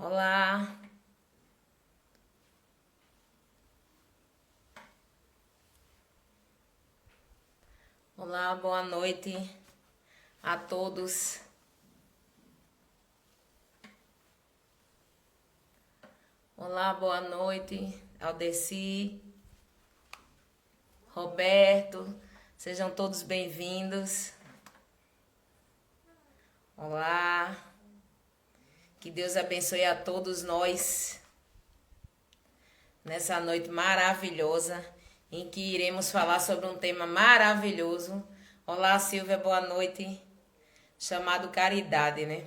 Olá, olá, boa noite a todos. Olá, boa noite, Aldeci, Roberto, sejam todos bem-vindos. Olá, que Deus abençoe a todos nós nessa noite maravilhosa em que iremos falar sobre um tema maravilhoso. Olá, Silvia, boa noite. Chamado caridade, né?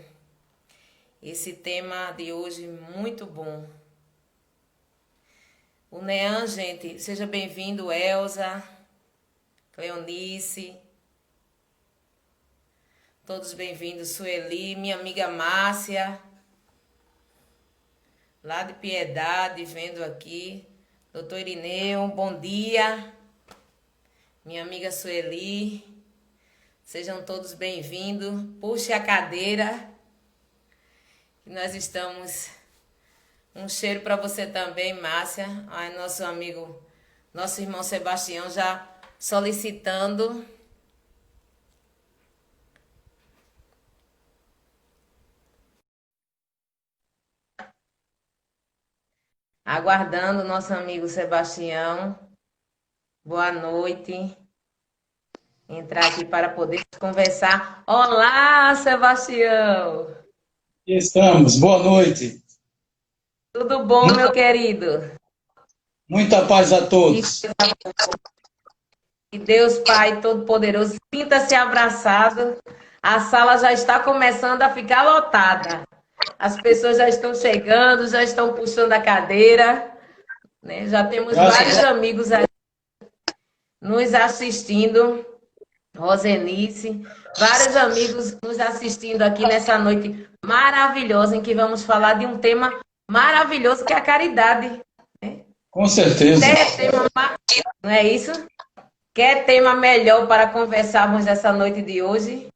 Esse tema de hoje muito bom. O Nean, gente, seja bem-vindo, Elza, Cleonice, todos bem-vindos, Sueli, minha amiga Márcia, lá de Piedade, vendo aqui, doutor Irineu, bom dia, minha amiga Sueli, sejam todos bem-vindos, puxe a cadeira, que nós estamos... Um cheiro para você também, Márcia. Ai, nosso amigo, nosso irmão Sebastião já solicitando. Aguardando o nosso amigo Sebastião. Boa noite. Entrar aqui para poder conversar. Olá, Sebastião. Aqui estamos, boa noite. Tudo bom, meu querido? Muita paz a Que todos. Deus Pai Todo-Poderoso sinta-se abraçado. A sala já está começando a ficar lotada. As pessoas já estão chegando, já estão puxando a cadeira, né? Já temos vários amigos aí nos assistindo. Rosenice, vários amigos nos assistindo aqui nessa noite maravilhosa em que vamos falar de um tema maravilhoso que é a caridade. Com certeza. Não é isso? Quer tema melhor para conversarmos essa noite de hoje?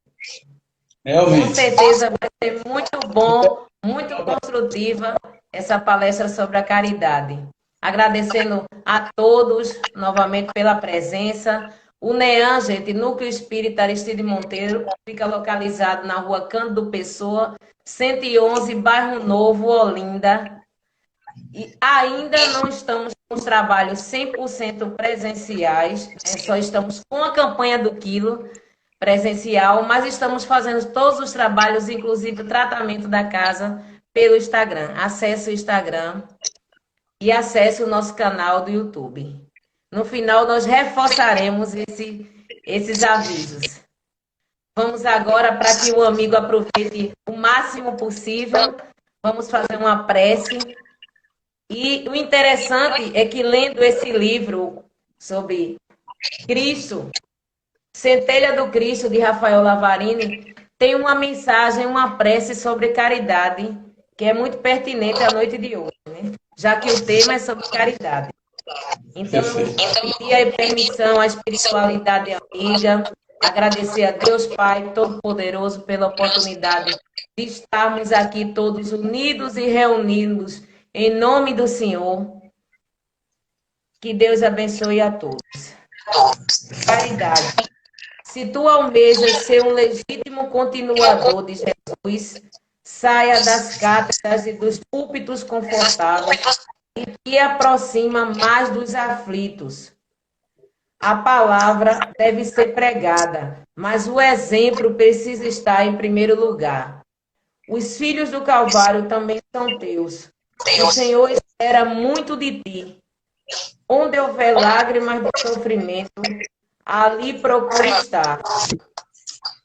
Realmente. Com certeza vai ser muito bom, muito construtiva essa palestra sobre a caridade. Agradecendo a todos novamente pela presença. O NEAN, gente, Núcleo Espírita Aristide Monteiro, fica localizado na rua Cândido Pessoa, 111, Bairro Novo, Olinda. E ainda não estamos com os trabalhos 100% presenciais, né? Só estamos com a campanha do quilo presencial, mas estamos fazendo todos os trabalhos, inclusive o tratamento da casa, pelo Instagram. Acesse o Instagram e acesse o nosso canal do YouTube. No final, nós reforçaremos esses avisos. Vamos agora, para que o amigo aproveite o máximo possível, vamos fazer uma prece. E o interessante é que, lendo esse livro sobre Cristo, Centelha do Cristo, de Rafael Lavarini, tem uma mensagem, uma prece sobre caridade, que é muito pertinente à noite de hoje, né? Já que o tema é sobre caridade. Então, eu pedir permissão à espiritualidade amiga, agradecer a Deus Pai Todo-Poderoso pela oportunidade de estarmos aqui todos unidos e reunidos em nome do Senhor. Que Deus abençoe a todos. Caridade. Se tu almejas ser um legítimo continuador de Jesus, saia das cátedras e dos púlpitos confortáveis e te aproxima mais dos aflitos. A palavra deve ser pregada, mas o exemplo precisa estar em primeiro lugar. Os filhos do Calvário também são teus. O Senhor espera muito de ti. Onde houver lágrimas de sofrimento, ali procura estar.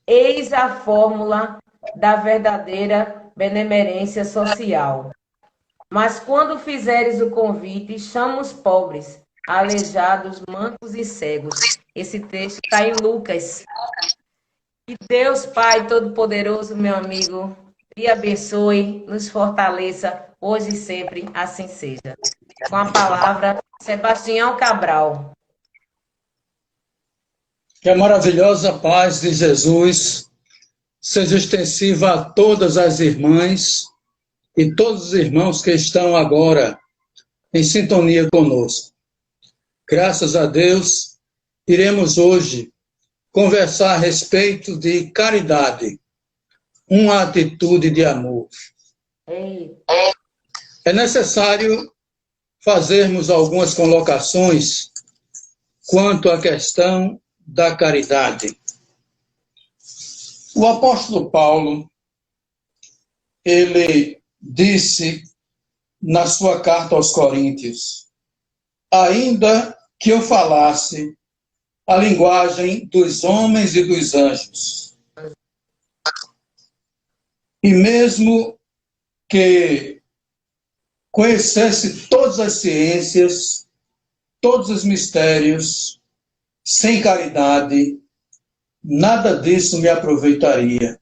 Eis a fórmula da verdadeira benemerência social. Mas quando fizeres o convite, chama os pobres, aleijados, mancos e cegos. Esse texto está em Lucas. Que Deus Pai Todo-Poderoso, meu amigo, te abençoe, nos fortaleça, hoje e sempre, assim seja. Com a palavra, Sebastião Cabral. Que a maravilhosa paz de Jesus seja extensiva a todas as irmãs e todos os irmãos que estão agora em sintonia conosco. Graças a Deus, iremos hoje conversar a respeito de caridade, uma atitude de amor. É necessário fazermos algumas colocações quanto à questão da caridade. O apóstolo Paulo, ele disse na sua carta aos Coríntios: ainda que eu falasse a linguagem dos homens e dos anjos, e mesmo que conhecesse todas as ciências, todos os mistérios, sem caridade, nada disso me aproveitaria.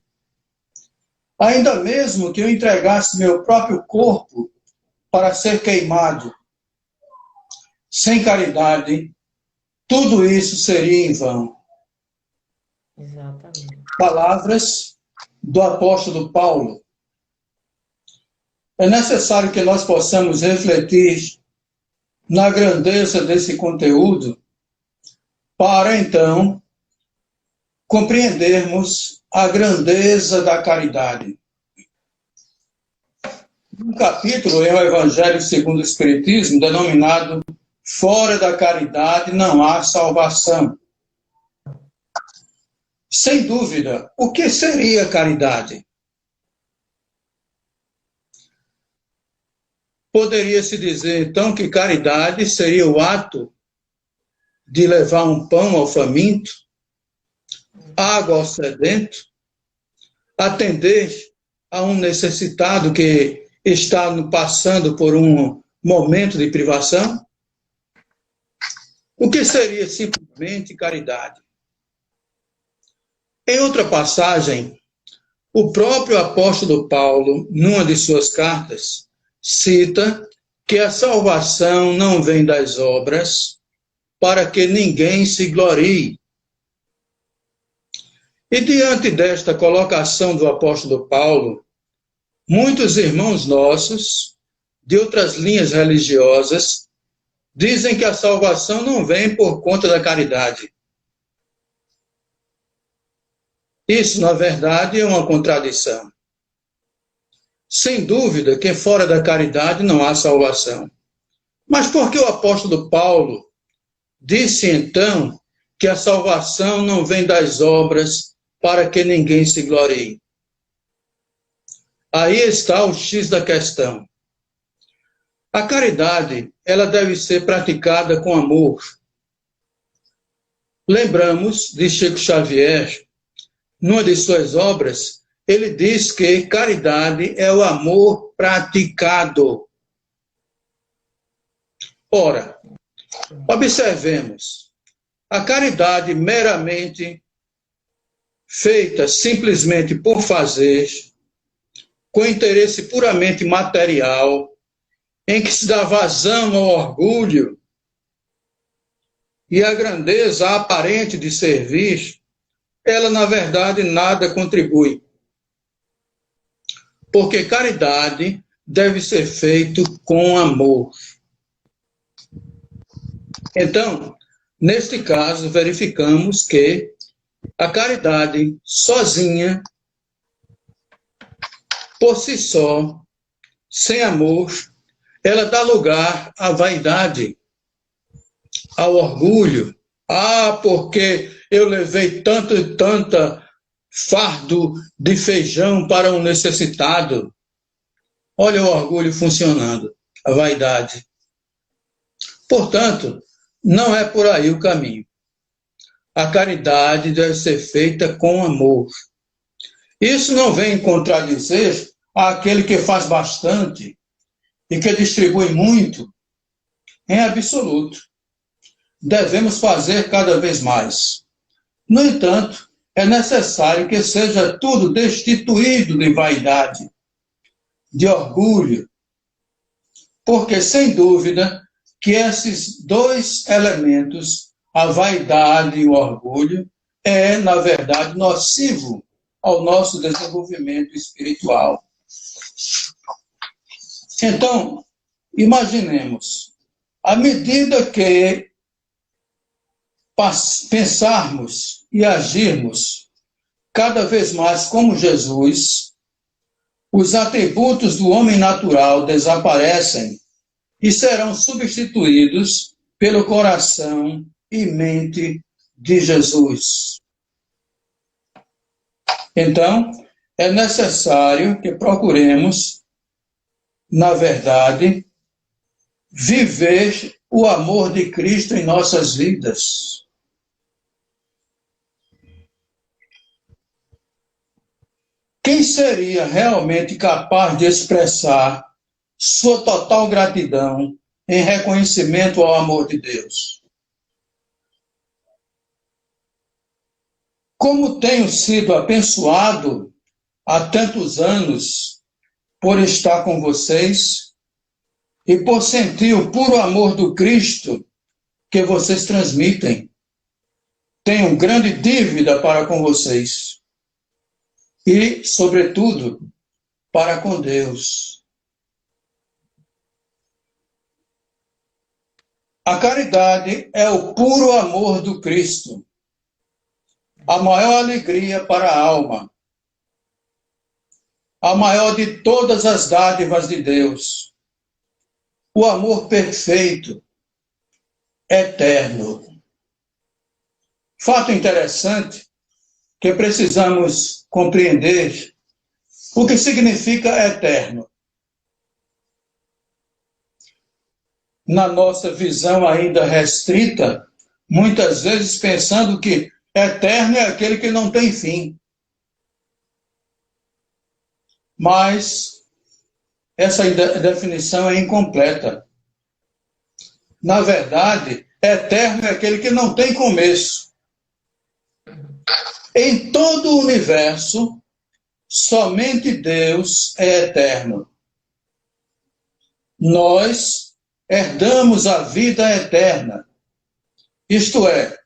Ainda mesmo que eu entregasse meu próprio corpo para ser queimado, sem caridade, tudo isso seria em vão. Exatamente. Palavras do apóstolo Paulo. É necessário que nós possamos refletir na grandeza desse conteúdo para, então, compreendermos a grandeza da caridade. Um capítulo é o Evangelho segundo o Espiritismo, denominado Fora da caridade não há salvação. Sem dúvida, o que seria caridade? Poderia-se dizer, então, que caridade seria o ato de levar um pão ao faminto, água ao sedento, atender a um necessitado que está passando por um momento de privação? O que seria simplesmente caridade? Em outra passagem, o próprio apóstolo Paulo, numa de suas cartas, cita que a salvação não vem das obras, para que ninguém se glorie. E diante desta colocação do apóstolo Paulo, muitos irmãos nossos, de outras linhas religiosas, dizem que a salvação não vem por conta da caridade. Isso, na verdade, é uma contradição. Sem dúvida que fora da caridade não há salvação. Mas por que o apóstolo Paulo disse, então, que a salvação não vem das obras para que ninguém se glorie? Aí está o X da questão. A caridade, ela deve ser praticada com amor. Lembramos de Chico Xavier, numa de suas obras, ele diz que caridade é o amor praticado. Ora, observemos, a caridade meramente feita simplesmente por fazer, com interesse puramente material, em que se dá vazão ao orgulho e à grandeza aparente de servir, ela, na verdade, nada contribui. Porque caridade deve ser feito com amor. Então, neste caso, verificamos que a caridade sozinha, por si só, sem amor, ela dá lugar à vaidade, ao orgulho. Ah, porque eu levei tanto e tanta fardo de feijão para um necessitado. Olha o orgulho funcionando, a vaidade. Portanto, não é por aí o caminho. A caridade deve ser feita com amor. Isso não vem contradizer àquele que faz bastante e que distribui muito. Em absoluto, devemos fazer cada vez mais. No entanto, é necessário que seja tudo destituído de vaidade, de orgulho, porque, sem dúvida, que esses dois elementos, a vaidade e o orgulho, é, na verdade, nocivo ao nosso desenvolvimento espiritual. Então, imaginemos, à medida que pensarmos e agirmos cada vez mais como Jesus, os atributos do homem natural desaparecem e serão substituídos pelo coração e mente de Jesus. Então, é necessário que procuremos, na verdade, viver o amor de Cristo em nossas vidas. Quem seria realmente capaz de expressar sua total gratidão em reconhecimento ao amor de Deus? Como tenho sido abençoado há tantos anos por estar com vocês e por sentir o puro amor do Cristo que vocês transmitem. Tenho grande dívida para com vocês e, sobretudo, para com Deus. A caridade é o puro amor do Cristo, a maior alegria para a alma, a maior de todas as dádivas de Deus, o amor perfeito, eterno. Fato interessante que precisamos compreender o que significa eterno. Na nossa visão ainda restrita, muitas vezes pensando que eterno é aquele que não tem fim. Mas essa definição é incompleta. Na verdade, eterno é aquele que não tem começo. Em todo o universo, somente Deus é eterno. Nós herdamos a vida eterna. Isto é,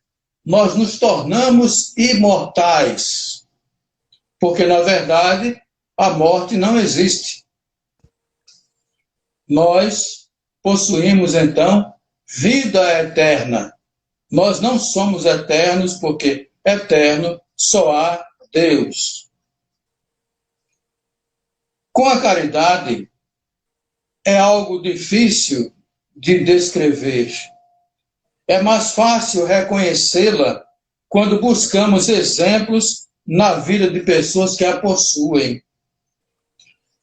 nós nos tornamos imortais. Porque, na verdade, a morte não existe. Nós possuímos, então, vida eterna. Nós não somos eternos porque eterno só há Deus. Com a caridade, é algo difícil de descrever. É mais fácil reconhecê-la quando buscamos exemplos na vida de pessoas que a possuem.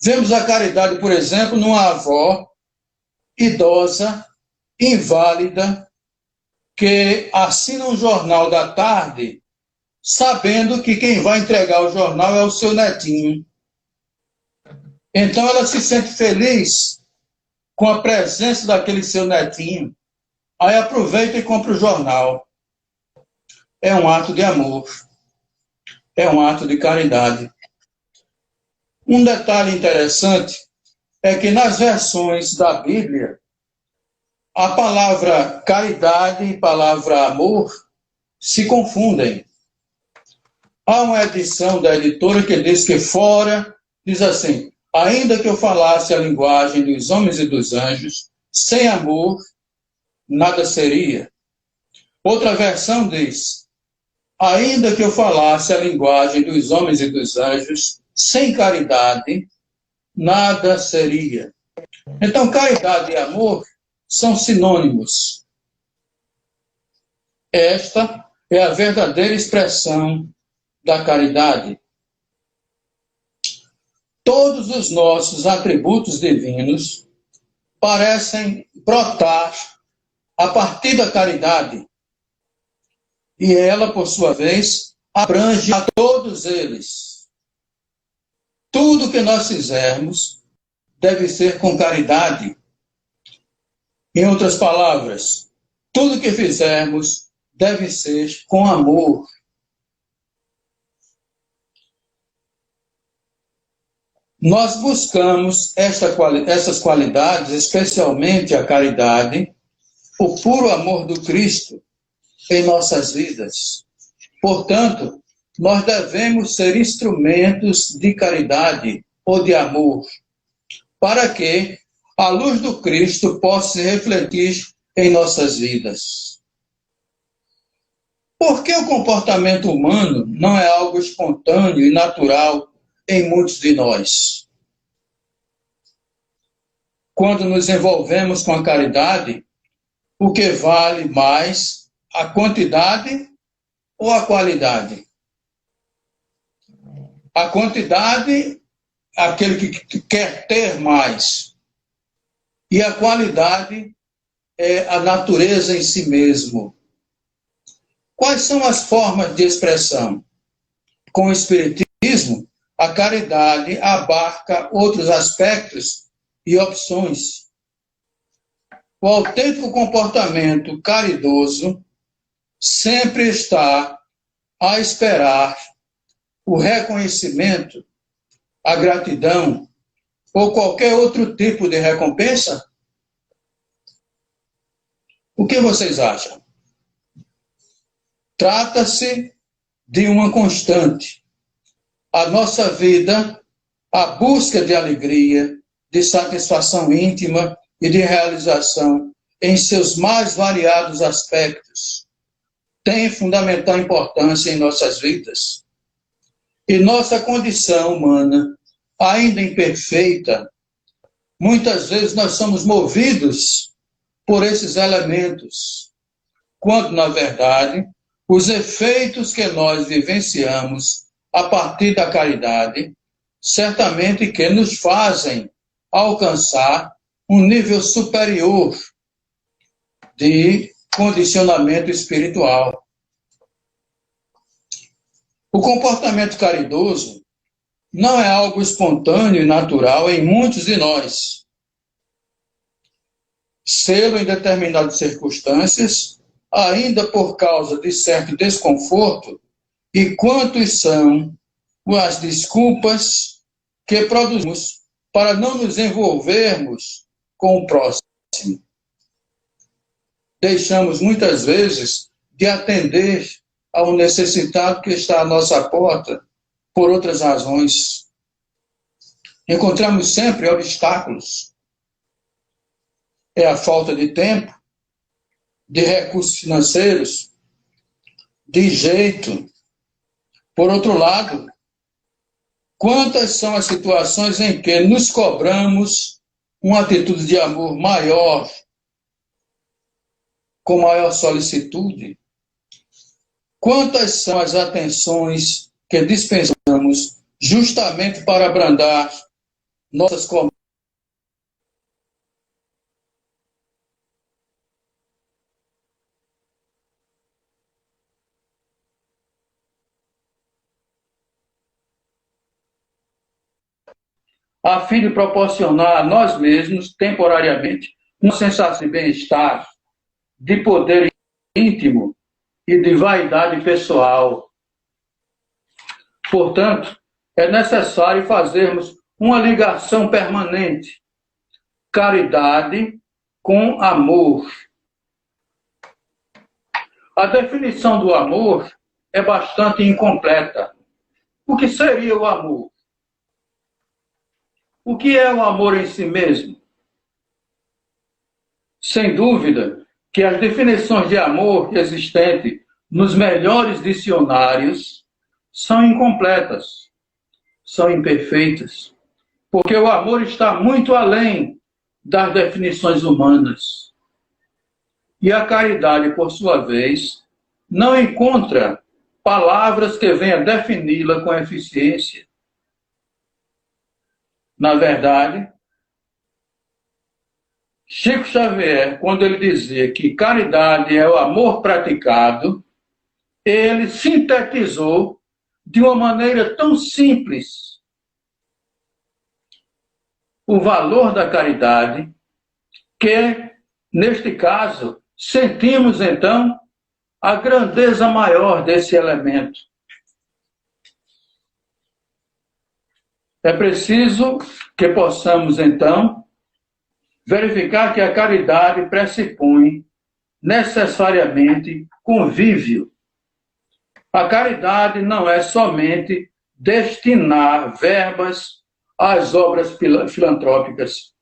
Vemos a caridade, por exemplo, numa avó idosa, inválida, que assina um jornal da tarde, sabendo que quem vai entregar o jornal é o seu netinho. Então ela se sente feliz com a presença daquele seu netinho. Aí aproveita e compra o jornal. É um ato de amor. É um ato de caridade. Um detalhe interessante é que nas versões da Bíblia, a palavra caridade e a palavra amor se confundem. Há uma edição da editora que diz que fora, diz assim, ainda que eu falasse a linguagem dos homens e dos anjos, sem amor, nada seria. Outra versão diz, ainda que eu falasse a linguagem dos homens e dos anjos, sem caridade, nada seria. Então, caridade e amor são sinônimos. Esta é a verdadeira expressão da caridade. Todos os nossos atributos divinos parecem brotar a partir da caridade. E ela, por sua vez, abrange a todos eles. Tudo que nós fizermos deve ser com caridade. Em outras palavras, tudo que fizermos deve ser com amor. Nós buscamos essas qualidades, especialmente a caridade, o puro amor do Cristo em nossas vidas. Portanto, nós devemos ser instrumentos de caridade ou de amor, para que a luz do Cristo possa se refletir em nossas vidas. Por que o comportamento humano não é algo espontâneo e natural em muitos de nós? Quando nos envolvemos com a caridade, o que vale mais, a quantidade ou a qualidade? A quantidade, aquele que quer ter mais. E a qualidade é a natureza em si mesmo. Quais são as formas de expressão? Com o Espiritismo, a caridade abarca outros aspectos e opções. O autêntico comportamento caridoso sempre está a esperar o reconhecimento, a gratidão ou qualquer outro tipo de recompensa? O que vocês acham? Trata-se de uma constante. A nossa vida, a busca de alegria, de satisfação íntima e de realização em seus mais variados aspectos, tem fundamental importância em nossas vidas. E nossa condição humana, ainda imperfeita, muitas vezes nós somos movidos por esses elementos, quando, na verdade, os efeitos que nós vivenciamos a partir da caridade, certamente que nos fazem alcançar um nível superior de condicionamento espiritual. O comportamento caridoso não é algo espontâneo e natural em muitos de nós. Sê-lo em determinadas circunstâncias, ainda por causa de certo desconforto, e quantos são as desculpas que produzimos para não nos envolvermos com o próximo. Deixamos muitas vezes de atender ao necessitado que está à nossa porta por outras razões. Encontramos sempre obstáculos. É a falta de tempo, de recursos financeiros, de jeito. Por outro lado, quantas são as situações em que nos cobramos uma atitude de amor maior, com maior solicitude? Quantas são as atenções que dispensamos justamente para abrandar nossas comandas? A fim de proporcionar a nós mesmos, temporariamente, uma sensação de bem-estar, de poder íntimo e de vaidade pessoal. Portanto, é necessário fazermos uma ligação permanente, caridade com amor. A definição do amor é bastante incompleta. O que seria o amor? O que é o amor em si mesmo? Sem dúvida que as definições de amor existentes nos melhores dicionários são incompletas, são imperfeitas, porque o amor está muito além das definições humanas. E a caridade, por sua vez, não encontra palavras que venham defini-la com eficiência. Na verdade, Chico Xavier, quando ele dizia que caridade é o amor praticado, ele sintetizou de uma maneira tão simples o valor da caridade, que, neste caso, sentimos, então, a grandeza maior desse elemento. É preciso que possamos, então, verificar que a caridade pressupõe necessariamente convívio. A caridade não é somente destinar verbas às obras filantrópicas,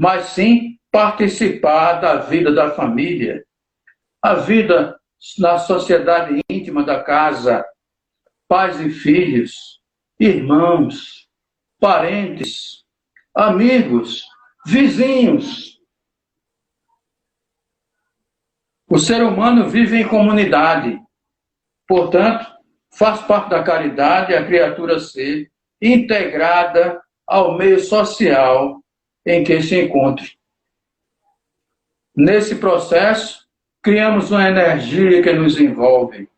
mas sim participar da vida da família, a vida na sociedade íntima da casa, pais e filhos, irmãos, parentes, amigos, vizinhos. O ser humano vive em comunidade, portanto, faz parte da caridade a criatura ser integrada ao meio social em que se encontre. Nesse processo, criamos uma energia que nos envolve,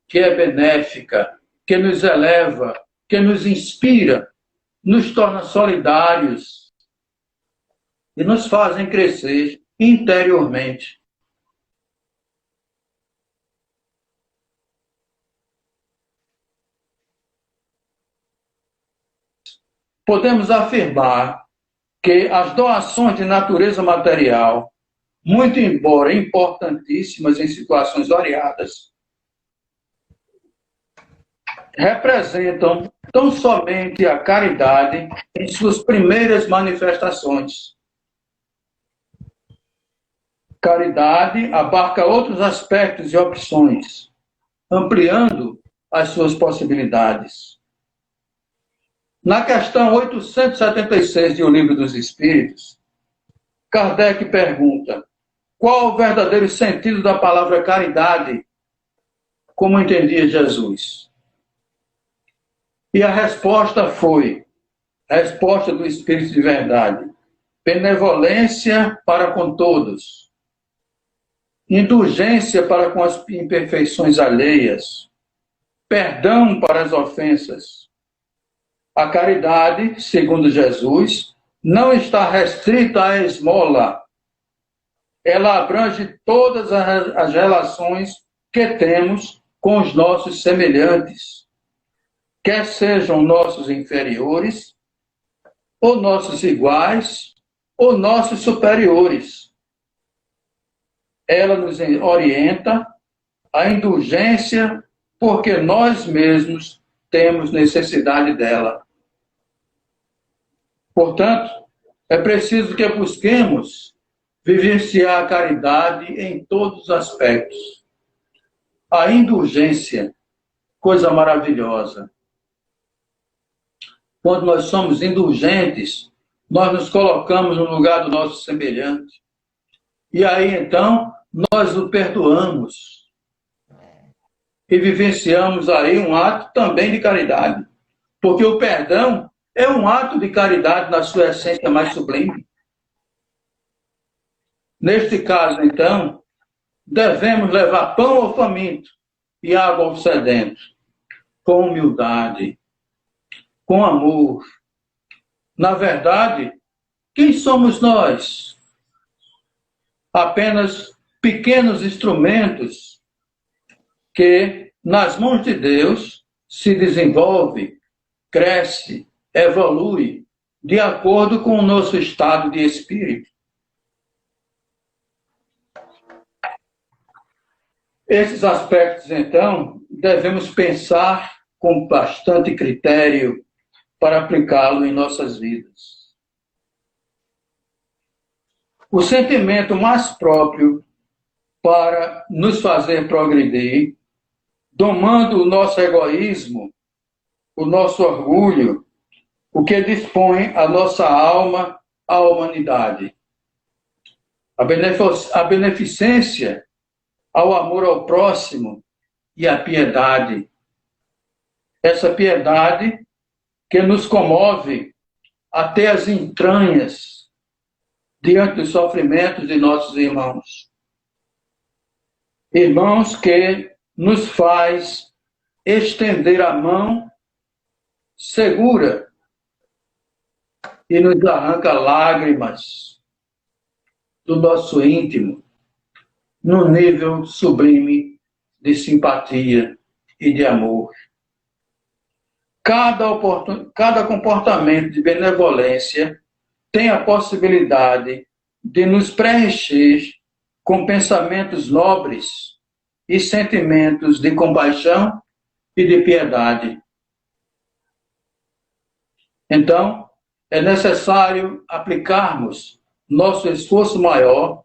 que é benéfica, que nos eleva, que nos inspira, nos torna solidários e nos fazem crescer interiormente. Podemos afirmar que as doações de natureza material, muito embora importantíssimas em situações variadas, representam tão somente a caridade em suas primeiras manifestações. Caridade abarca outros aspectos e opções, ampliando as suas possibilidades. Na questão 876 de O Livro dos Espíritos, Kardec pergunta: qual o verdadeiro sentido da palavra caridade, como entendia Jesus? E a resposta foi, a resposta do Espírito de verdade: benevolência para com todos, indulgência para com as imperfeições alheias, perdão para as ofensas. A caridade, segundo Jesus, não está restrita à esmola. Ela abrange todas as relações que temos com os nossos semelhantes, quer sejam nossos inferiores, ou nossos iguais, ou nossos superiores. Ela nos orienta à indulgência porque nós mesmos temos necessidade dela. Portanto, é preciso que busquemos vivenciar a caridade em todos os aspectos. A indulgência, coisa maravilhosa. Quando nós somos indulgentes, nós nos colocamos no lugar do nosso semelhante. E aí, então, nós o perdoamos. E vivenciamos aí um ato também de caridade. Porque o perdão é um ato de caridade na sua essência mais sublime. Neste caso, então, devemos levar pão ao faminto e água ao sedento, com humildade, com amor. Na verdade, quem somos nós? Apenas pequenos instrumentos que, nas mãos de Deus, se desenvolve, cresce, evolui, de acordo com o nosso estado de espírito. Esses aspectos, então, devemos pensar com bastante critério para aplicá-lo em nossas vidas. O sentimento mais próprio para nos fazer progredir, domando o nosso egoísmo, o nosso orgulho, o que dispõe a nossa alma à humanidade. A beneficência ao amor ao próximo e à piedade. Essa piedade que nos comove até as entranhas diante dos sofrimentos de nossos irmãos. Irmãos que nos faz estender a mão segura e nos arranca lágrimas do nosso íntimo, num nível sublime de simpatia e de amor. Cada comportamento de benevolência tem a possibilidade de nos preencher com pensamentos nobres e sentimentos de compaixão e de piedade. Então, é necessário aplicarmos nosso esforço maior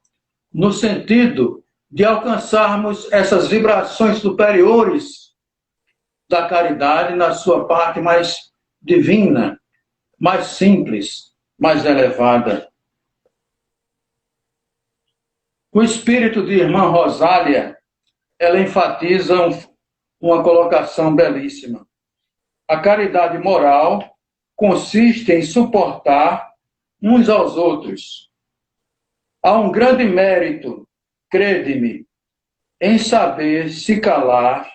no sentido de alcançarmos essas vibrações superiores da caridade na sua parte mais divina, mais simples, mais elevada. O espírito de Irmã Rosália, ela enfatiza uma colocação belíssima. A caridade moral consiste em suportar uns aos outros. Há um grande mérito, crede-me, em saber se calar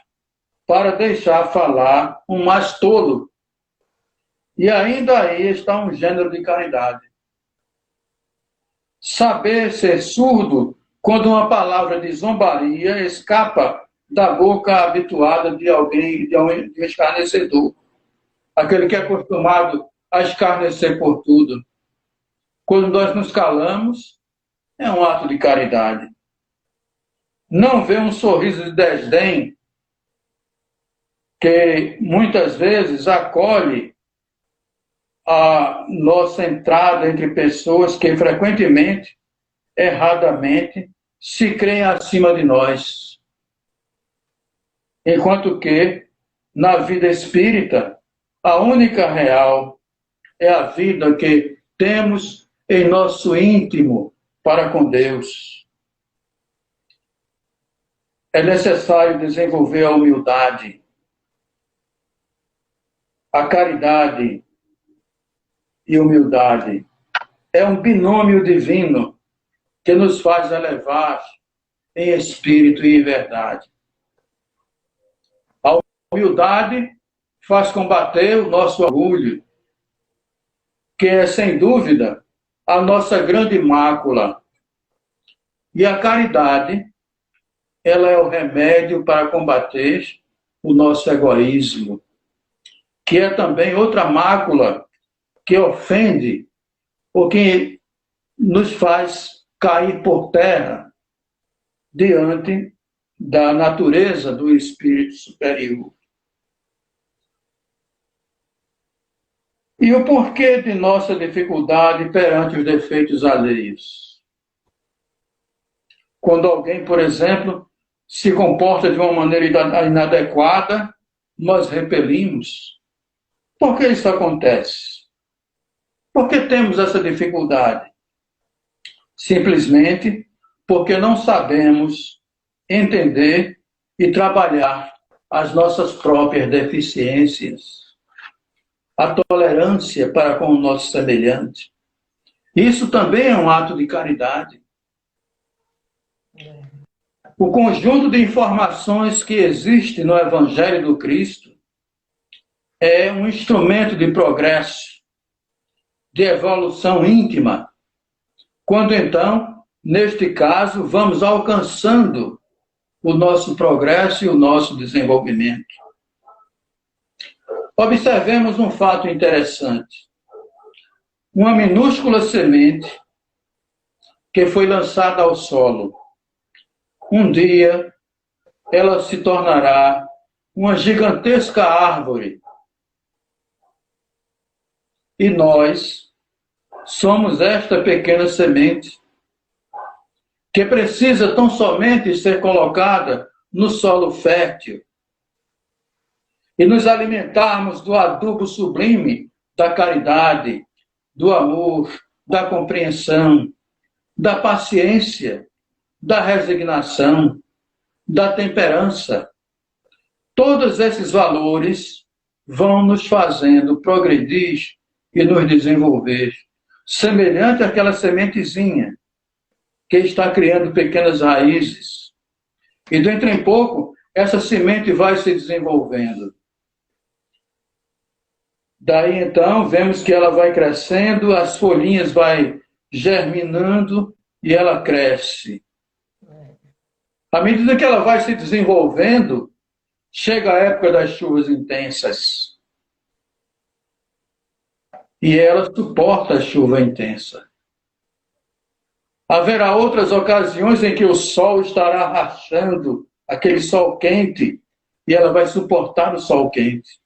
para deixar falar um mais tolo. E ainda aí está um gênero de caridade. Saber ser surdo quando uma palavra de zombaria escapa da boca habituada de alguém, de um escarnecedor. Aquele que é acostumado a escarnecer por tudo. Quando nós nos calamos, é um ato de caridade. Não ver um sorriso de desdém que muitas vezes acolhe a nossa entrada entre pessoas que frequentemente, erradamente, se creem acima de nós. Enquanto que, na vida espírita, a única real é a vida que temos em nosso íntimo para com Deus. É necessário desenvolver a humildade, a caridade e humildade. É um binômio divino que nos faz elevar em espírito e em verdade. A humildade faz combater o nosso orgulho, que é, sem dúvida, a nossa grande mácula. E a caridade, ela é o remédio para combater o nosso egoísmo, que é também outra mácula que ofende ou que nos faz cair por terra diante da natureza do espírito superior. E o porquê de nossa dificuldade perante os defeitos alheios? Quando alguém, por exemplo, se comporta de uma maneira inadequada, nós repelimos. Por que isso acontece? Por que temos essa dificuldade? Simplesmente porque não sabemos entender e trabalhar as nossas próprias deficiências. A tolerância para com o nosso semelhante. Isso também é um ato de caridade. O conjunto de informações que existe no Evangelho do Cristo é um instrumento de progresso, de evolução íntima, quando então, neste caso, vamos alcançando o nosso progresso e o nosso desenvolvimento. Observemos um fato interessante. Uma minúscula semente que foi lançada ao solo. Um dia, ela se tornará uma gigantesca árvore. E nós somos esta pequena semente que precisa tão somente ser colocada no solo fértil e nos alimentarmos do adubo sublime da caridade, do amor, da compreensão, da paciência, da resignação, da temperança. Todos esses valores vão nos fazendo progredir e nos desenvolver, semelhante àquela sementezinha que está criando pequenas raízes. E dentro em pouco, essa semente vai se desenvolvendo. Daí, então, vemos que ela vai crescendo, as folhinhas vai germinando e ela cresce. À medida que ela vai se desenvolvendo, chega a época das chuvas intensas. E ela suporta a chuva intensa. Haverá outras ocasiões em que o sol estará rachando, aquele sol quente, e ela vai suportar o sol quente.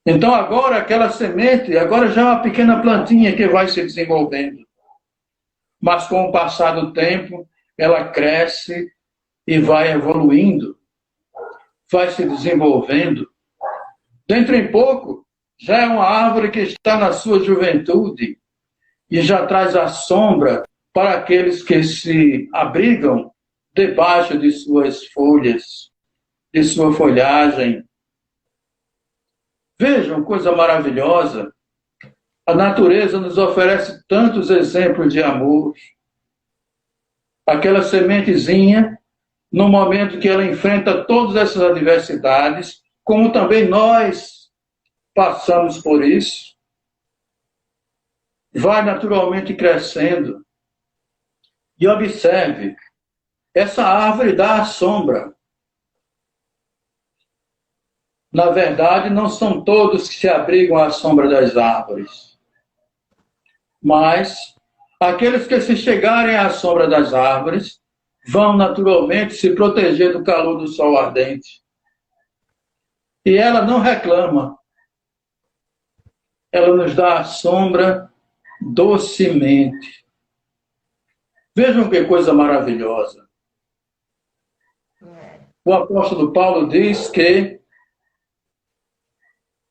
Então agora aquela semente, agora já é uma pequena plantinha que vai se desenvolvendo. Mas com o passar do tempo, ela cresce e vai evoluindo, vai se desenvolvendo. Dentro em pouco, já é uma árvore que está na sua juventude e já traz a sombra para aqueles que se abrigam debaixo de suas folhas, de sua folhagem. Vejam, coisa maravilhosa. A natureza nos oferece tantos exemplos de amor. Aquela sementezinha, no momento que ela enfrenta todas essas adversidades, como também nós passamos por isso, vai naturalmente crescendo. E observe, essa árvore dá a sombra. Na verdade, não são todos que se abrigam à sombra das árvores, mas aqueles que se chegarem à sombra das árvores vão naturalmente se proteger do calor do sol ardente. E ela não reclama. Ela nos dá a sombra docemente. Vejam que coisa maravilhosa. O apóstolo Paulo diz que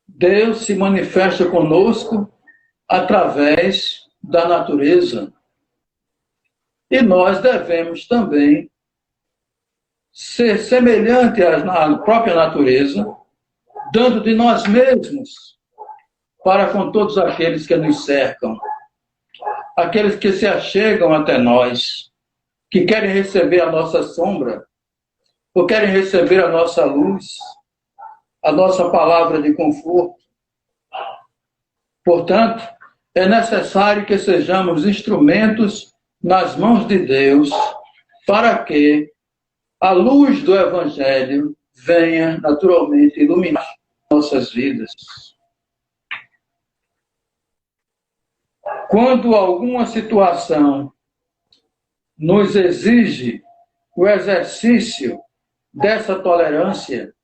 Deus se manifesta conosco através da natureza. E nós devemos também ser semelhante à própria natureza, dando de nós mesmos para com todos aqueles que nos cercam, aqueles que se achegam até nós, que querem receber a nossa sombra, ou querem receber a nossa luz, a nossa palavra de conforto. Portanto, é necessário que sejamos instrumentos nas mãos de Deus para que a luz do Evangelho venha naturalmente iluminar nossas vidas. Quando alguma situação nos exige o exercício dessa tolerância,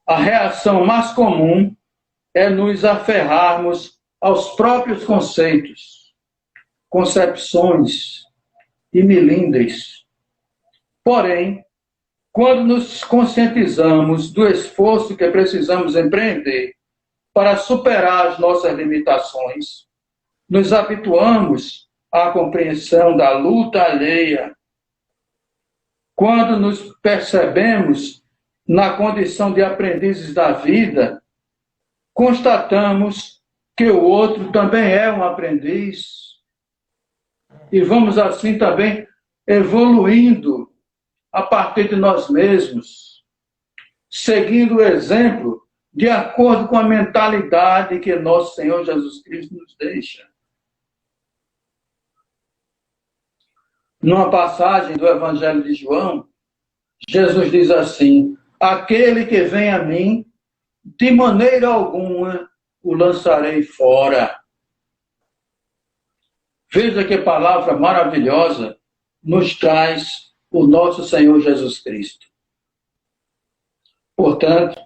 a reação mais comum é nos aferrarmos aos próprios conceitos, concepções e melindres. Porém, quando nos conscientizamos do esforço que precisamos empreender para superar as nossas limitações, nos habituamos à compreensão da luta alheia. Quando nos percebemos na condição de aprendizes da vida, constatamos que o outro também é um aprendiz. E vamos assim também evoluindo a partir de nós mesmos, seguindo o exemplo de acordo com a mentalidade que nosso Senhor Jesus Cristo nos deixa. Numa passagem do Evangelho de João, Jesus diz assim: aquele que vem a mim, de maneira alguma o lançarei fora. Veja que palavra maravilhosa nos traz o nosso Senhor Jesus Cristo. Portanto,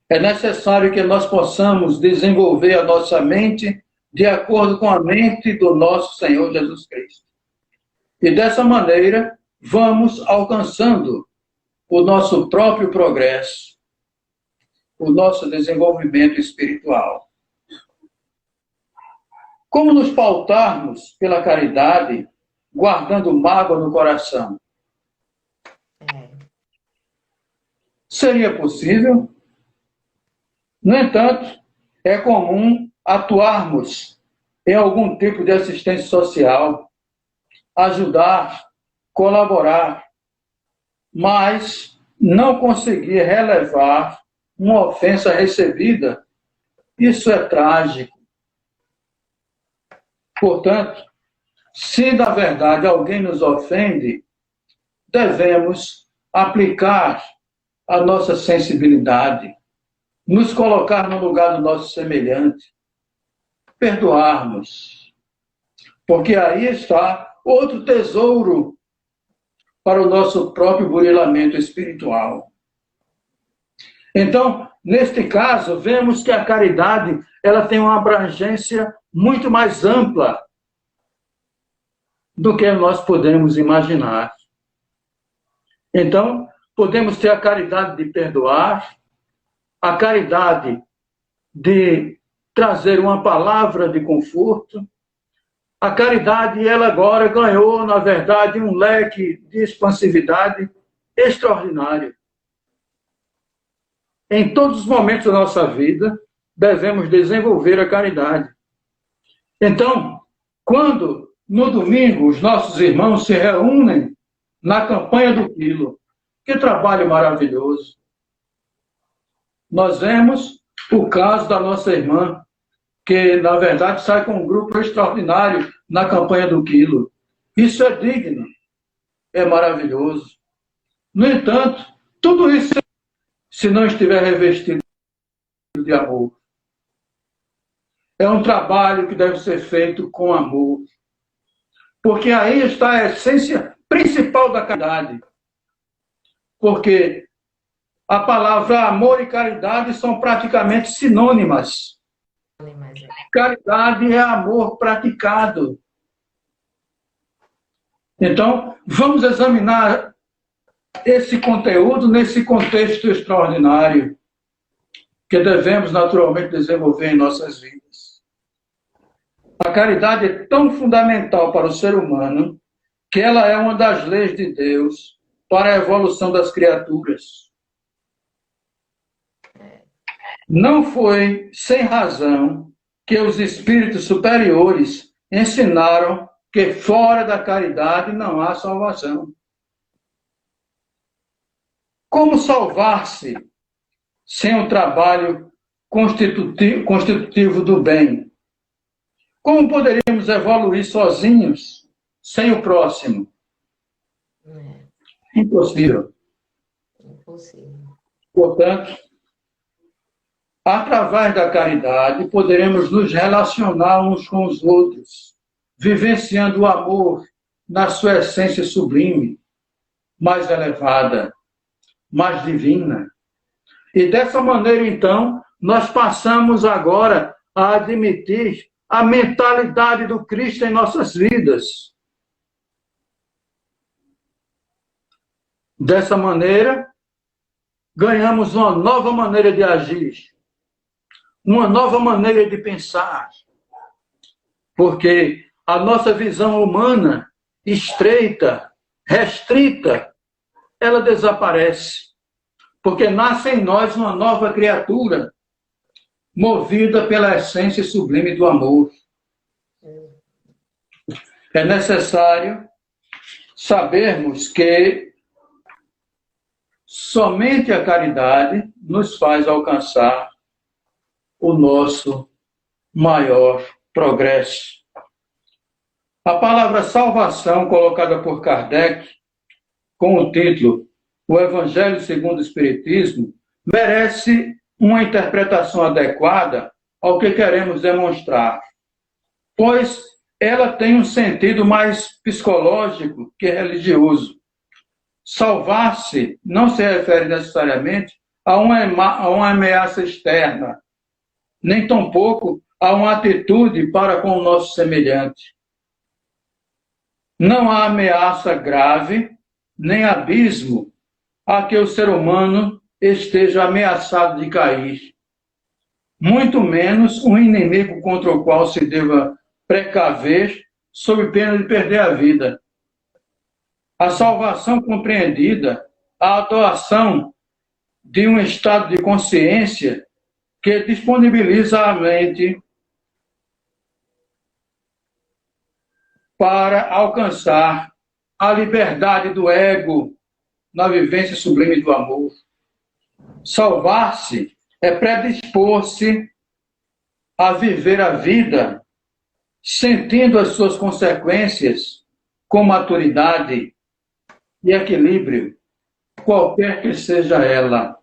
é necessário que nós possamos desenvolver a nossa mente de acordo com a mente do nosso Senhor Jesus Cristo. E dessa maneira, vamos alcançando o nosso próprio progresso, o nosso desenvolvimento espiritual. Como nos pautarmos pela caridade, guardando mágoa no coração? Seria possível? No entanto, é comum atuarmos em algum tipo de assistência social, ajudar, colaborar, mas não conseguir relevar uma ofensa recebida. Isso é trágico. Portanto, se na verdade alguém nos ofende, devemos aplicar a nossa sensibilidade, nos colocar no lugar do nosso semelhante, perdoarmos, porque aí está outro tesouro para o nosso próprio burilamento espiritual. Então, neste caso, vemos que a caridade ela tem uma abrangência muito mais ampla do que nós podemos imaginar. Então, podemos ter a caridade de perdoar, a caridade de trazer uma palavra de conforto. A caridade, ela agora ganhou, na verdade, um leque de expansividade extraordinário. Em todos os momentos da nossa vida, devemos desenvolver a caridade. Então, quando no domingo os nossos irmãos se reúnem na campanha do quilo, que trabalho maravilhoso. Nós vemos o caso da nossa irmã, que, na verdade, sai com um grupo extraordinário na campanha do quilo. Isso é digno, é maravilhoso. No entanto, tudo isso, se não estiver revestido de amor, é um trabalho que deve ser feito com amor. Porque aí está a essência principal da caridade. Porque a palavra amor e caridade são praticamente sinônimas. Caridade é amor praticado. Então, vamos examinar esse conteúdo nesse contexto extraordinário que devemos naturalmente desenvolver em nossas vidas. A caridade é tão fundamental para o ser humano que ela é uma das leis de Deus para a evolução das criaturas. Não foi sem razão que os espíritos superiores ensinaram que fora da caridade não há salvação. Como salvar-se sem o trabalho constitutivo do bem? Como poderíamos evoluir sozinhos sem o próximo? Impossível. Impossível. Portanto, através da caridade, poderemos nos relacionar uns com os outros, vivenciando o amor na sua essência sublime, mais elevada, mais divina. E dessa maneira, então, nós passamos agora a admitir a mentalidade do Cristo em nossas vidas. Dessa maneira, ganhamos uma nova maneira de agir, uma nova maneira de pensar, porque a nossa visão humana, estreita, restrita, ela desaparece, porque nasce em nós uma nova criatura, movida pela essência sublime do amor. É necessário sabermos que somente a caridade nos faz alcançar o nosso maior progresso. A palavra salvação, colocada por Kardec, com o título O Evangelho segundo o Espiritismo, merece uma interpretação adequada ao que queremos demonstrar, pois ela tem um sentido mais psicológico que religioso. Salvar-se não se refere necessariamente a uma ameaça externa, nem tampouco a uma atitude para com o nosso semelhante. Não há ameaça grave, nem abismo a que o ser humano esteja ameaçado de cair. Muito menos um inimigo contra o qual se deva precaver sob pena de perder a vida. A salvação compreendida, a doação de um estado de consciência que disponibiliza a mente para alcançar a liberdade do ego na vivência sublime do amor. Salvar-se é predispor-se a viver a vida sentindo as suas consequências com maturidade e equilíbrio, qualquer que seja ela.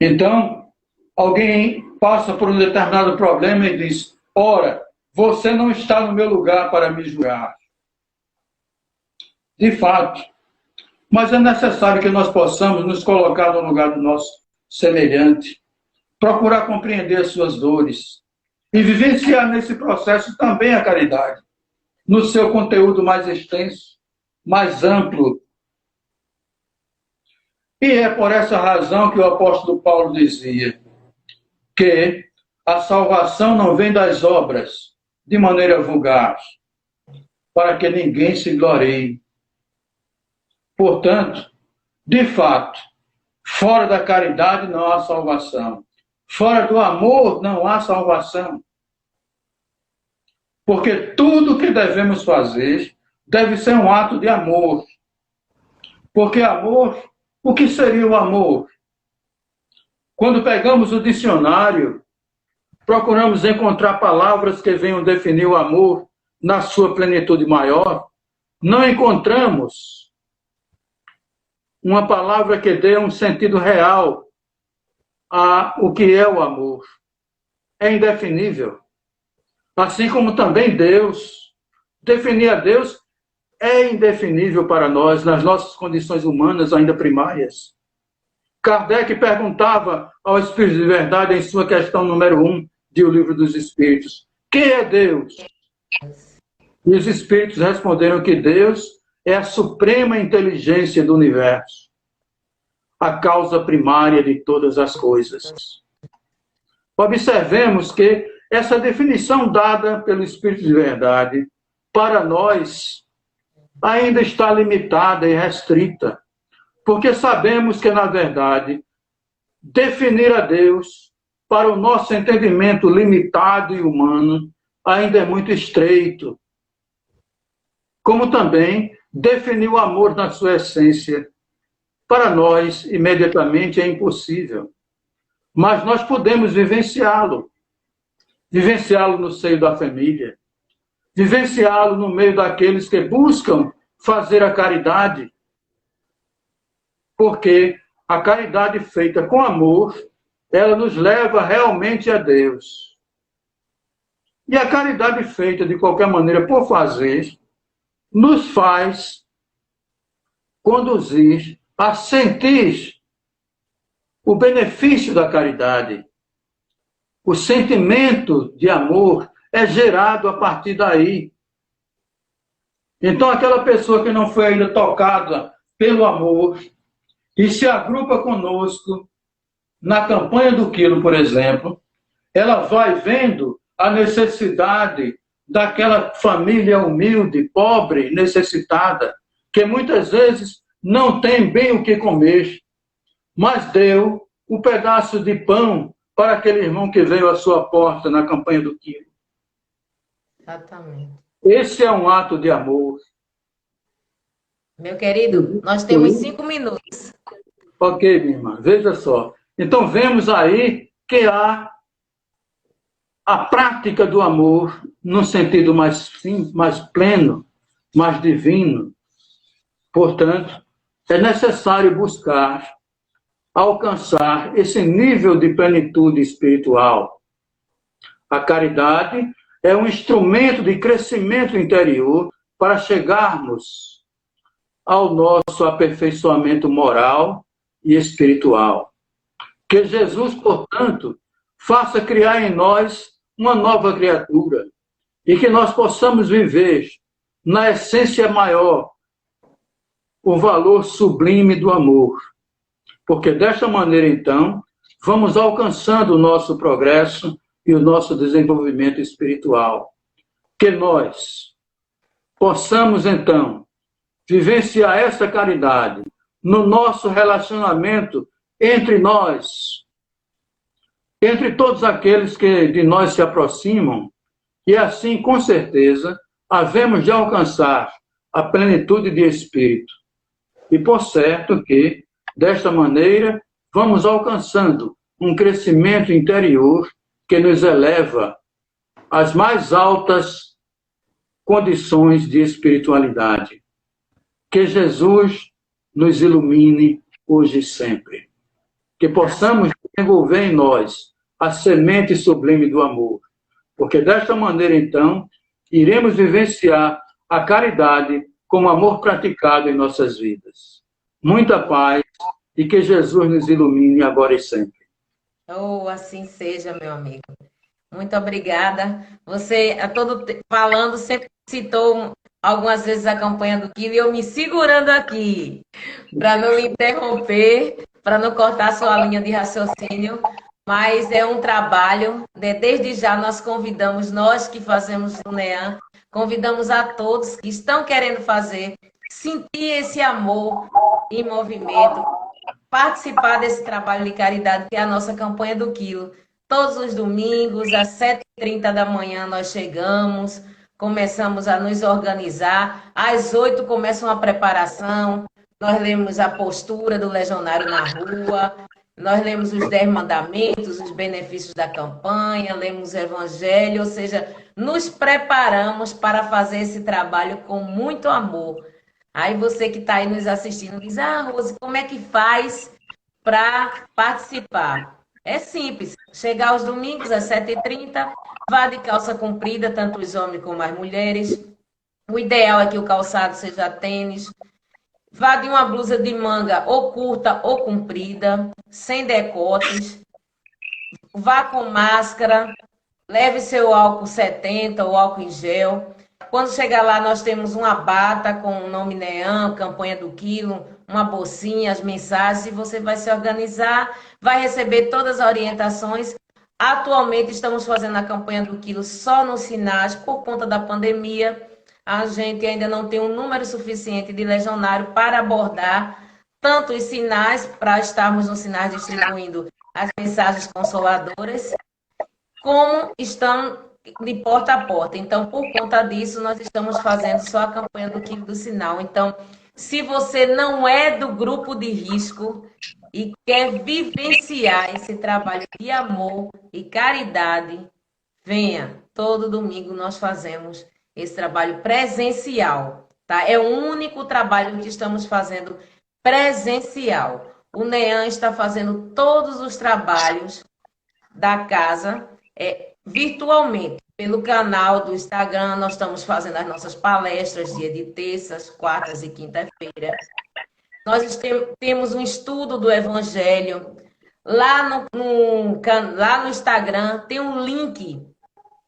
Então, alguém passa por um determinado problema e diz: ora, você não está no meu lugar para me julgar. De fato, Mas é necessário que nós possamos nos colocar no lugar do nosso semelhante, procurar compreender as suas dores e vivenciar nesse processo também a caridade, no seu conteúdo mais extenso, mais amplo. E é por essa razão que o apóstolo Paulo dizia que a salvação não vem das obras, de maneira vulgar, para que ninguém se glorie. Portanto, de fato, fora da caridade não há salvação. Fora do amor não há salvação. Porque tudo o que devemos fazer deve ser um ato de amor. Porque amor, o que seria o amor? Quando pegamos o dicionário, procuramos encontrar palavras que venham definir o amor na sua plenitude maior, não encontramos uma palavra que dê um sentido real a o que é o amor. É indefinível. Assim como também Deus. Definir a Deus é indefinível para nós, nas nossas condições humanas ainda primárias. Kardec perguntava ao Espírito de Verdade em sua questão número 1 de O Livro dos Espíritos: quem é Deus? E os Espíritos responderam que Deus é a suprema inteligência do universo, a causa primária de todas as coisas. Observemos que essa definição dada pelo Espírito de Verdade, para nós, ainda está limitada e restrita, porque sabemos que, na verdade, definir a Deus, para o nosso entendimento limitado e humano, ainda é muito estreito. Como também definir o amor na sua essência, para nós, imediatamente, é impossível. Mas nós podemos vivenciá-lo. Vivenciá-lo no seio da família. Vivenciá-lo no meio daqueles que buscam fazer a caridade. Porque a caridade feita com amor, ela nos leva realmente a Deus. E a caridade feita de qualquer maneira por fazer, nos faz conduzir a sentir o benefício da caridade. O sentimento de amor é gerado a partir daí. Então, aquela pessoa que não foi ainda tocada pelo amor e se agrupa conosco na campanha do quilo, por exemplo, ela vai vendo a necessidade daquela família humilde, pobre, necessitada, que muitas vezes não tem bem o que comer, mas deu um pedaço de pão para aquele irmão que veio à sua porta na campanha do quilo. Exatamente. Esse é um ato de amor. Meu querido, nós temos 5 minutos. Ok, minha irmã, veja só. Então, vemos aí que há a prática do amor num sentido mais pleno, mais divino. Portanto, é necessário buscar alcançar esse nível de plenitude espiritual. A caridade é um instrumento de crescimento interior para chegarmos ao nosso aperfeiçoamento moral e espiritual. Que Jesus, portanto, faça criar em nós uma nova criatura e que nós possamos viver na essência maior o valor sublime do amor. Porque desta maneira, então, vamos alcançando o nosso progresso e o nosso desenvolvimento espiritual. Que nós possamos, então, vivenciar essa caridade no nosso relacionamento entre nós, entre todos aqueles que de nós se aproximam, e assim, com certeza, havemos de alcançar a plenitude de espírito. E por certo que, desta maneira, vamos alcançando um crescimento interior que nos eleva às mais altas condições de espiritualidade. Que Jesus nos ilumine hoje e sempre. Que possamos desenvolver em nós a semente sublime do amor. Porque desta maneira, então, iremos vivenciar a caridade como amor praticado em nossas vidas. muita paz e que Jesus nos ilumine agora e sempre. Oh, assim seja, meu amigo. Muito obrigada. Você, falando, sempre citou algumas vezes a campanha do Quilo e eu me segurando aqui para não lhe interromper, para não cortar sua linha de raciocínio, mas é um trabalho, né? Desde já nós convidamos, nós que fazemos o NEAM, convidamos a todos que estão querendo fazer, sentir esse amor em movimento, participar desse trabalho de caridade que é a nossa campanha do Quilo. Todos os domingos, às 7h30 da manhã, nós chegamos, começamos a nos organizar. Às 8 começa uma preparação. Nós lemos a postura do legionário na rua, nós lemos os 10 mandamentos, os benefícios da campanha, lemos o evangelho, ou seja, nos preparamos para fazer esse trabalho com muito amor. Aí você que está aí nos assistindo diz, Rose, como é que faz para participar? É simples, chegar aos domingos às 7h30, vá de calça comprida, tanto os homens como as mulheres. O ideal é que o calçado seja tênis. Vá de uma blusa de manga ou curta ou comprida, sem decotes. Vá com máscara, leve seu álcool 70 ou álcool em gel. Quando chegar lá, nós temos uma bata com o nome NEAM, campanha do Quilo, uma bolsinha, as mensagens, e você vai se organizar, vai receber todas as orientações. Atualmente, estamos fazendo a campanha do Quilo só nos sinais, por conta da pandemia. A gente ainda não tem um número suficiente de legionário para abordar tanto os sinais, para estarmos nos sinais distribuindo as mensagens consoladoras, como estão de porta a porta. Então, por conta disso, nós estamos fazendo só a campanha do Quilo do Sinal. Então, se você não é do grupo de risco e quer vivenciar esse trabalho de amor e caridade, venha. Todo domingo nós fazemos esse trabalho presencial, tá? É o único trabalho que estamos fazendo presencial. O NEAM está fazendo todos os trabalhos da casa virtualmente. Pelo canal do Instagram, nós estamos fazendo as nossas palestras dia de terças, quartas e quinta-feira. Nós temos um estudo do Evangelho. Lá no Instagram tem um link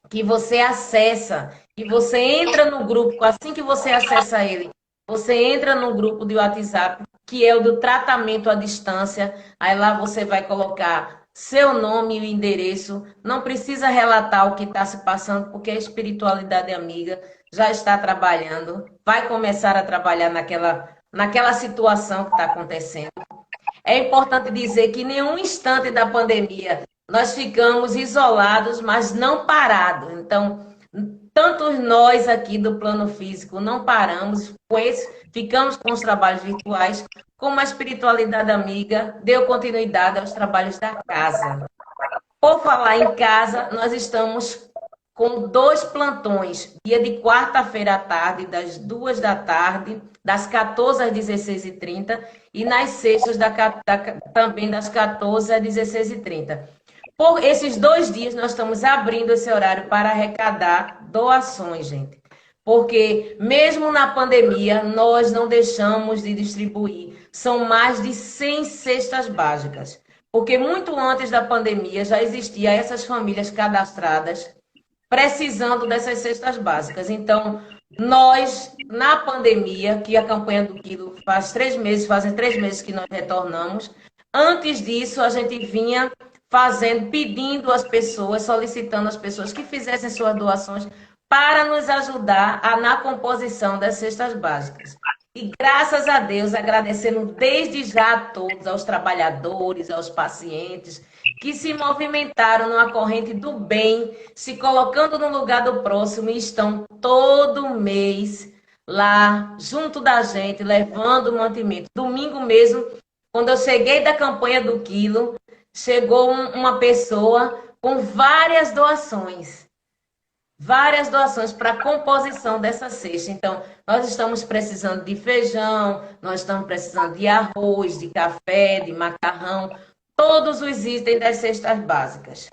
que você acessa, e você entra no grupo, assim que você acessa ele, você entra no grupo de WhatsApp, que é o do tratamento à distância, aí lá você vai colocar seu nome e o endereço, não precisa relatar o que está se passando, porque a espiritualidade amiga já está trabalhando, vai começar a trabalhar naquela situação que está acontecendo. É importante dizer que em nenhum instante da pandemia nós ficamos isolados, mas não parados. Então, tanto nós aqui do plano físico não paramos, pois ficamos com os trabalhos virtuais, como a espiritualidade amiga deu continuidade aos trabalhos da casa. Por falar em casa, nós estamos com 2 plantões, dia de quarta-feira à tarde, das 2 da tarde, das 14 às 16h30, e nas sextas também das 14 às 16h30. Por esses 2 dias, nós estamos abrindo esse horário para arrecadar doações, gente. Porque mesmo na pandemia, nós não deixamos de distribuir. São mais de 100 cestas básicas. Porque muito antes da pandemia já existiam essas famílias cadastradas precisando dessas cestas básicas. Então, nós, na pandemia, que a campanha do Quilo fazem 3 meses que nós retornamos, antes disso a gente vinha pedindo às pessoas, solicitando às pessoas que fizessem suas doações para nos ajudar na composição das cestas básicas. E graças a Deus, agradecendo desde já a todos, aos trabalhadores, aos pacientes, que se movimentaram numa corrente do bem, se colocando no lugar do próximo e estão todo mês lá, junto da gente, levando o mantimento. Domingo mesmo, quando eu cheguei da campanha do Quilo, chegou uma pessoa com várias doações para a composição dessa cesta. Então, nós estamos precisando de feijão, nós estamos precisando de arroz, de café, de macarrão, todos os itens das cestas básicas.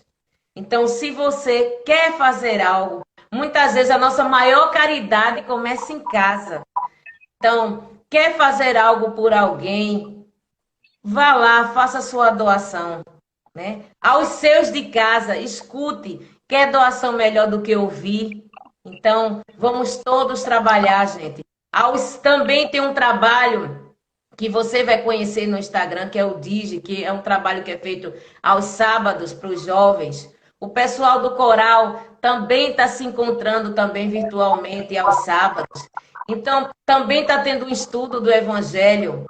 Então, se você quer fazer algo, muitas vezes a nossa maior caridade começa em casa. Então, quer fazer algo por alguém, vá lá, faça sua doação, né? Aos seus de casa, escute, quer doação melhor do que ouvir? Então, vamos todos trabalhar, gente. Também tem um trabalho que você vai conhecer no Instagram, que é o Digi, que é um trabalho que é feito aos sábados para os jovens. O pessoal do coral também está se encontrando também virtualmente aos sábados. Então, também está tendo um estudo do Evangelho.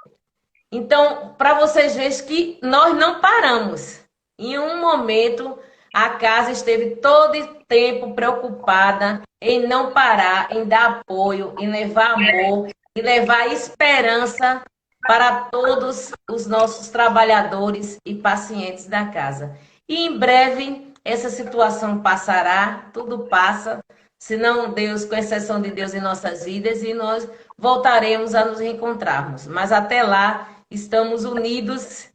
Então, para vocês verem que nós não paramos. Em um momento, a casa esteve todo o tempo preocupada em não parar, em dar apoio, em levar amor, em levar esperança para todos os nossos trabalhadores e pacientes da casa. E em breve, essa situação passará, tudo passa, senão Deus, com exceção de Deus em nossas vidas, e nós voltaremos a nos reencontrarmos. Mas até lá, estamos unidos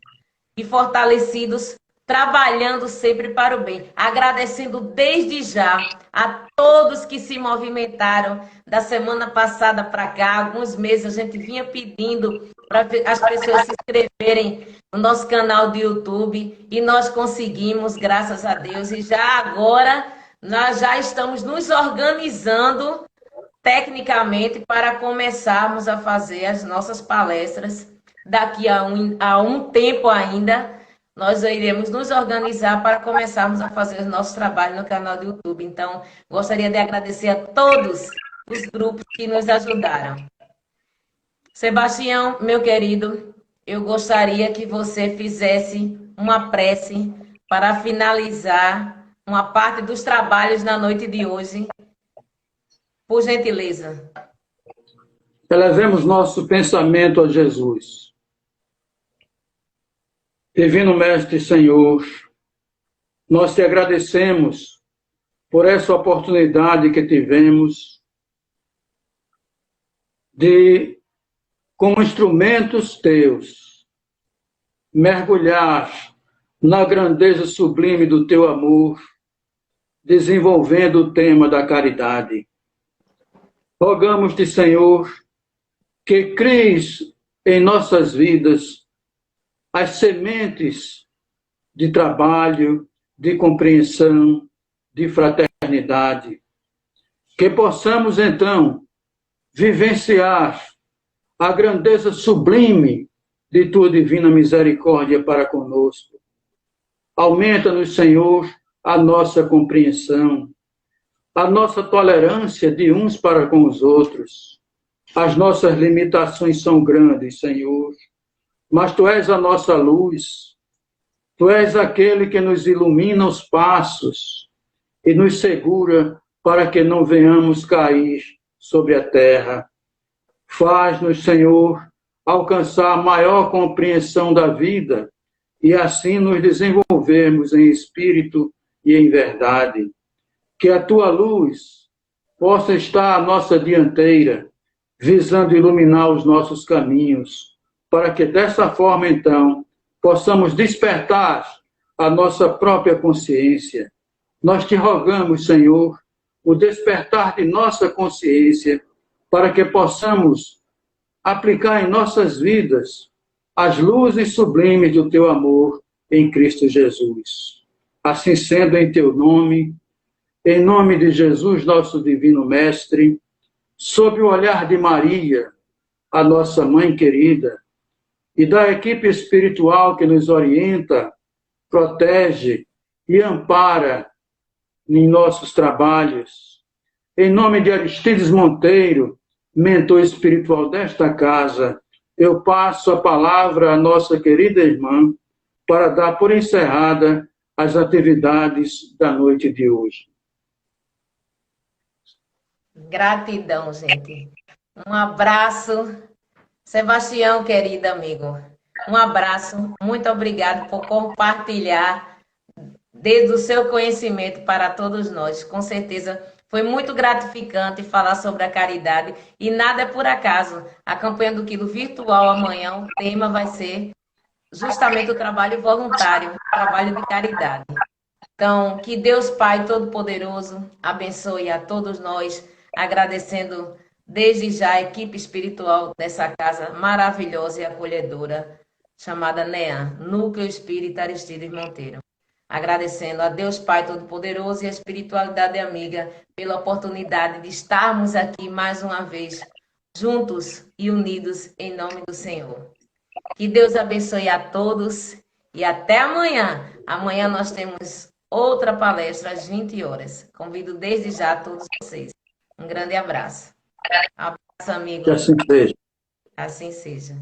e fortalecidos, trabalhando sempre para o bem. Agradecendo desde já a todos que se movimentaram da semana passada para cá. Alguns meses a gente vinha pedindo para as pessoas se inscreverem no nosso canal do YouTube e nós conseguimos, graças a Deus. E já agora nós já estamos nos organizando tecnicamente para começarmos a fazer as nossas palestras. Daqui a um tempo ainda, nós iremos nos organizar para começarmos a fazer o nosso trabalho no canal do YouTube. Então, gostaria de agradecer a todos os grupos que nos ajudaram. Sebastião, meu querido, eu gostaria que você fizesse uma prece para finalizar uma parte dos trabalhos na noite de hoje. Por gentileza. Elevemos nosso pensamento a Jesus. Divino Mestre Senhor, nós te agradecemos por essa oportunidade que tivemos de, como instrumentos teus, mergulhar na grandeza sublime do teu amor, desenvolvendo o tema da caridade. Rogamos-te, Senhor, que cries em nossas vidas as sementes de trabalho, de compreensão, de fraternidade. Que possamos, então, vivenciar a grandeza sublime de tua divina misericórdia para conosco. Aumenta-nos, Senhor, a nossa compreensão, a nossa tolerância de uns para com os outros. As nossas limitações são grandes, Senhor, mas Tu és a nossa luz. Tu és aquele que nos ilumina os passos e nos segura para que não venhamos cair sobre a terra. Faz-nos, Senhor, alcançar maior compreensão da vida e assim nos desenvolvermos em espírito e em verdade. Que a Tua luz possa estar à nossa dianteira, visando iluminar os nossos caminhos, para que dessa forma, então, possamos despertar a nossa própria consciência. Nós te rogamos, Senhor, o despertar de nossa consciência, para que possamos aplicar em nossas vidas as luzes sublimes do Teu amor em Cristo Jesus. Assim sendo, em Teu nome, em nome de Jesus, nosso divino Mestre, sob o olhar de Maria, a nossa mãe querida, e da equipe espiritual que nos orienta, protege e ampara em nossos trabalhos, em nome de Aristides Monteiro, mentor espiritual desta casa, eu passo a palavra à nossa querida irmã para dar por encerrada as atividades da noite de hoje. Gratidão, gente. Um abraço. Sebastião, querido amigo. Um abraço. Muito obrigado por compartilhar desde o seu conhecimento para todos nós. Com certeza foi muito gratificante falar sobre a caridade e nada é por acaso. A campanha do Quilo Virtual amanhã, o tema vai ser justamente o trabalho voluntário, o trabalho de caridade. Então, que Deus Pai Todo-Poderoso abençoe a todos nós, agradecendo desde já a equipe espiritual dessa casa maravilhosa e acolhedora, chamada NEAM, Núcleo Espírita Aristides Monteiro. Agradecendo a Deus Pai Todo-Poderoso e a espiritualidade amiga pela oportunidade de estarmos aqui mais uma vez, juntos e unidos em nome do Senhor. Que Deus abençoe a todos e até amanhã. Amanhã nós temos outra palestra às 20 horas. Convido desde já a todos vocês. Um grande abraço. Abraço, amigo. Que assim seja. Assim seja.